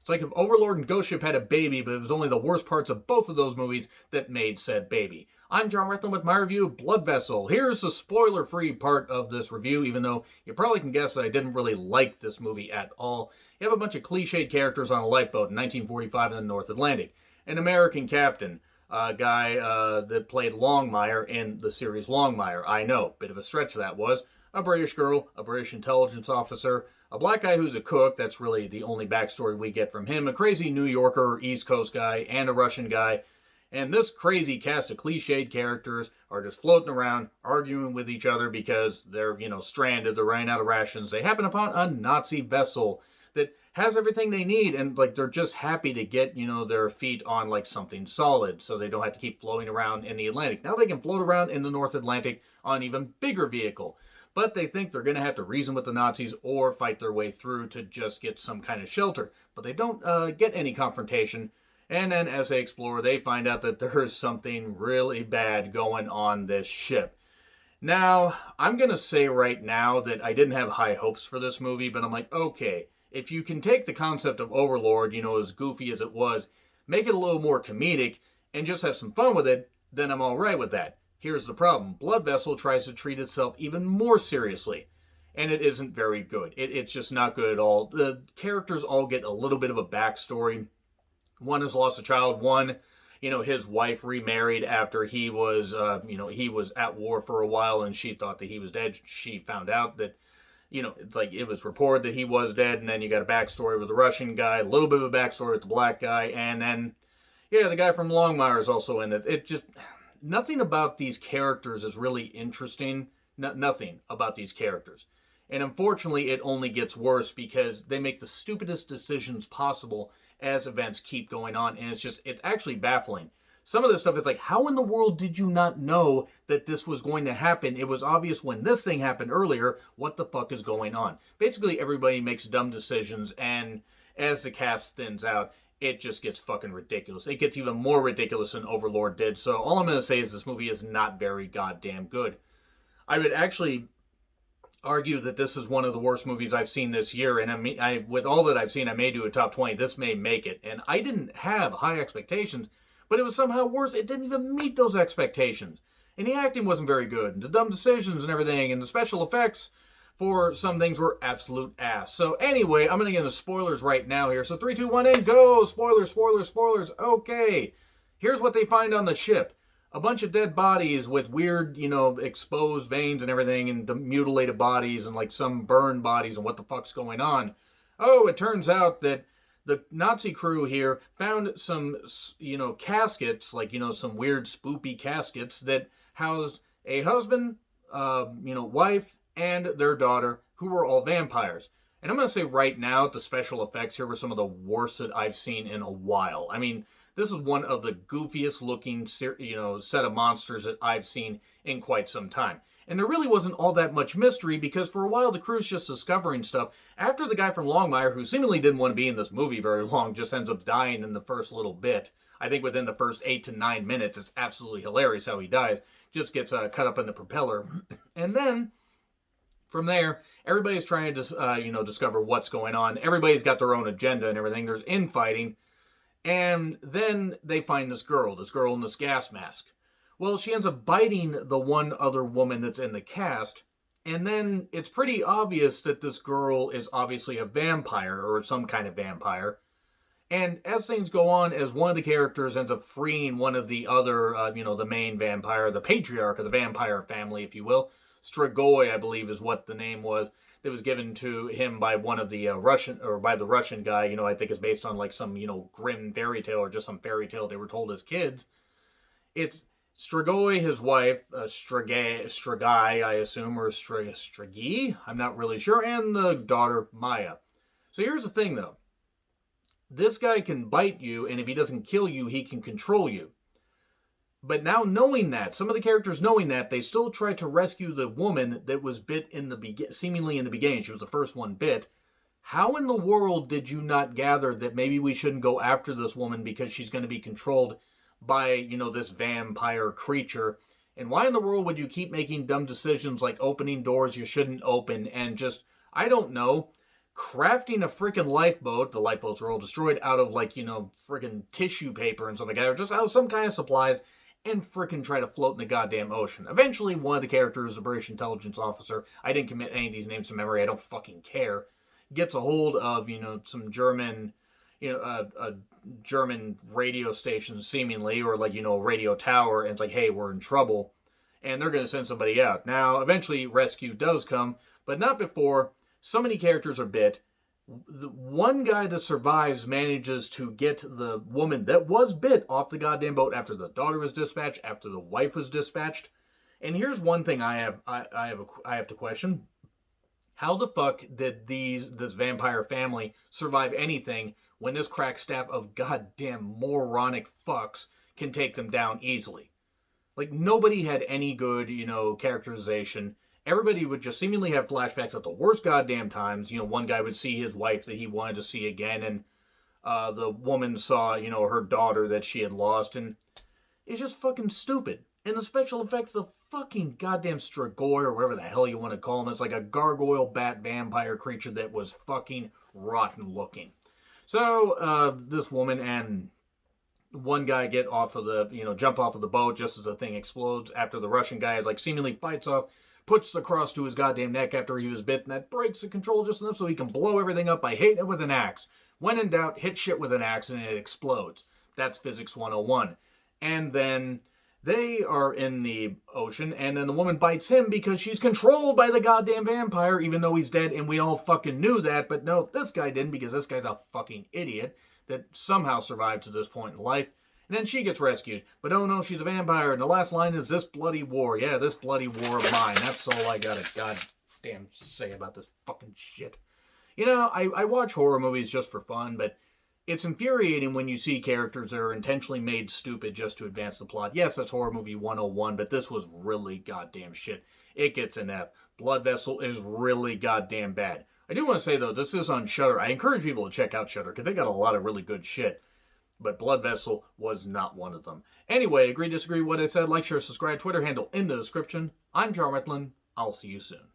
It's like if Overlord and Ghost Ship had a baby, but it was only the worst parts of both of those movies that made said baby. I'm John Rethlin with my review of Blood Vessel. Here's the spoiler-free part of this review, even though you probably can guess that I didn't really like this movie at all. You have a bunch of cliched characters on a lifeboat in 1945 in the North Atlantic. An American captain, a guy that played Longmire in the series Longmire. I know, bit of a stretch that was. A British girl, a British intelligence officer, a black guy who's a cook, that's really the only backstory we get from him, a crazy New Yorker, East Coast guy, and a Russian guy. And this crazy cast of cliched characters are just floating around, arguing with each other because they're, stranded, they're running out of rations. They happen upon a Nazi vessel that has everything they need, and they're just happy to get, their feet on something solid so they don't have to keep floating around in the Atlantic. Now they can float around in the North Atlantic on an even bigger vehicle. But they think they're going to have to reason with the Nazis or fight their way through to just get some kind of shelter. But they don't get any confrontation. And then as they explore, they find out that there's something really bad going on this ship. Now, I'm going to say right now that I didn't have high hopes for this movie, but I'm like, okay, if you can take the concept of Overlord, as goofy as it was, make it a little more comedic, and just have some fun with it, then I'm all right with that. Here's the problem. Blood Vessel tries to treat itself even more seriously, and it isn't very good. It's just not good at all. The characters all get a little bit of a backstory. One has lost a child. One, his wife remarried after he was, he was at war for a while, and she thought that he was dead. She found out that, it's like it was reported that he was dead, and then you got a backstory with the Russian guy, a little bit of a backstory with the black guy, and then, the guy from Longmire is also in it. It just... Nothing about these characters is really interesting. Nothing about these characters. And unfortunately, it only gets worse because they make the stupidest decisions possible as events keep going on. And it's actually baffling. Some of this stuff is like, how in the world did you not know that this was going to happen? It was obvious when this thing happened earlier. What the fuck is going on? Basically, everybody makes dumb decisions, and as the cast thins out, it just gets fucking ridiculous. It gets even more ridiculous than Overlord did. So all I'm going to say is this movie is not very goddamn good. I would actually argue that this is one of the worst movies I've seen this year. And with all that I've seen, I may do a top 20. This may make it. And I didn't have high expectations, but it was somehow worse. It didn't even meet those expectations. And the acting wasn't very good. And the dumb decisions and everything, and the special effects for some things were absolute ass. So anyway, I'm going to get into spoilers right now here. So 3, 2, 1, and go! Spoilers, spoilers, spoilers. Okay. Here's what they find on the ship. A bunch of dead bodies with weird, exposed veins and everything, and mutilated bodies, and some burned bodies, and what the fuck's going on. Oh, it turns out that the Nazi crew here found some, caskets, some weird spoopy caskets that housed a husband, wife, and their daughter, who were all vampires. And I'm going to say right now, the special effects here were some of the worst that I've seen in a while. I mean, this is one of the goofiest looking, set of monsters that I've seen in quite some time. And there really wasn't all that much mystery, because for a while the crew's just discovering stuff. After the guy from Longmire, who seemingly didn't want to be in this movie very long, just ends up dying in the first little bit. I think within the first 8 to 9 minutes, it's absolutely hilarious how he dies. Just gets cut up in the propeller. And then from there, everybody's trying to, discover what's going on. Everybody's got their own agenda and everything. There's infighting. And then they find this girl in this gas mask. Well, she ends up biting the one other woman that's in the cast. And then it's pretty obvious that this girl is obviously a vampire, or some kind of vampire. And as things go on, as one of the characters ends up freeing one of the other, the main vampire, the patriarch of the vampire family, if you will, Strigoi, I believe, is what the name was, that was given to him by one of the by the Russian guy, I think is based on some, grim fairy tale, or just some fairy tale they were told as kids. It's Strigoi, his wife, Strigai, I assume, or Strigi, I'm not really sure, and the daughter, Maya. So here's the thing, though. This guy can bite you, and if he doesn't kill you, he can control you. But now knowing that, some of the characters knowing that, they still try to rescue the woman that was bit seemingly in the beginning. She was the first one bit. How in the world did you not gather that maybe we shouldn't go after this woman because she's going to be controlled by, this vampire creature? And why in the world would you keep making dumb decisions like opening doors you shouldn't open, and just, I don't know, crafting a freaking lifeboat. The lifeboats were all destroyed out of, like, freaking tissue paper and stuff like that, or just out of some kind of supplies, and freaking try to float in the goddamn ocean. Eventually, one of the characters, a British intelligence officer, I didn't commit any of these names to memory, I don't fucking care, gets a hold of, some German, a German radio station, seemingly, or like, a radio tower, and it's like, hey, we're in trouble, and they're going to send somebody out. Now, eventually, rescue does come, but not before so many characters are bit. The one guy that survives manages to get the woman that was bit off the goddamn boat after the daughter was dispatched, after the wife was dispatched. And here's one thing I have to question: how the fuck did this vampire family survive anything when this crack staff of goddamn moronic fucks can take them down easily? Like, nobody had any good, characterization. Everybody would just seemingly have flashbacks at the worst goddamn times. One guy would see his wife that he wanted to see again, and the woman saw, her daughter that she had lost, and it's just fucking stupid. And the special effects, the fucking goddamn Strigoi, or whatever the hell you want to call him, it's like a gargoyle bat vampire creature that was fucking rotten looking. So, this woman and one guy get off of the, jump off of the boat just as the thing explodes after the Russian guy is like seemingly fights off, puts the cross to his goddamn neck after he was bit, and that breaks the control just enough so he can blow everything up by hitting it with an axe. When in doubt, hit shit with an axe and it explodes. That's Physics 101. And then they are in the ocean, and then the woman bites him because she's controlled by the goddamn vampire, even though he's dead, and we all fucking knew that, but no, this guy didn't, because this guy's a fucking idiot that somehow survived to this point in life. And then she gets rescued. But oh no, she's a vampire. And the last line is, "This bloody war." Yeah, this bloody war of mine. That's all I gotta goddamn say about this fucking shit. I watch horror movies just for fun, but it's infuriating when you see characters that are intentionally made stupid just to advance the plot. Yes, that's horror movie 101, but this was really goddamn shit. It gets an F. Blood Vessel is really goddamn bad. I do want to say, though, this is on Shudder. I encourage people to check out Shudder, because they got a lot of really good shit. But Blood Vessel was not one of them. Anyway, agree, disagree with what I said, like, share, subscribe, Twitter handle in the description. I'm John Retlin. I'll see you soon.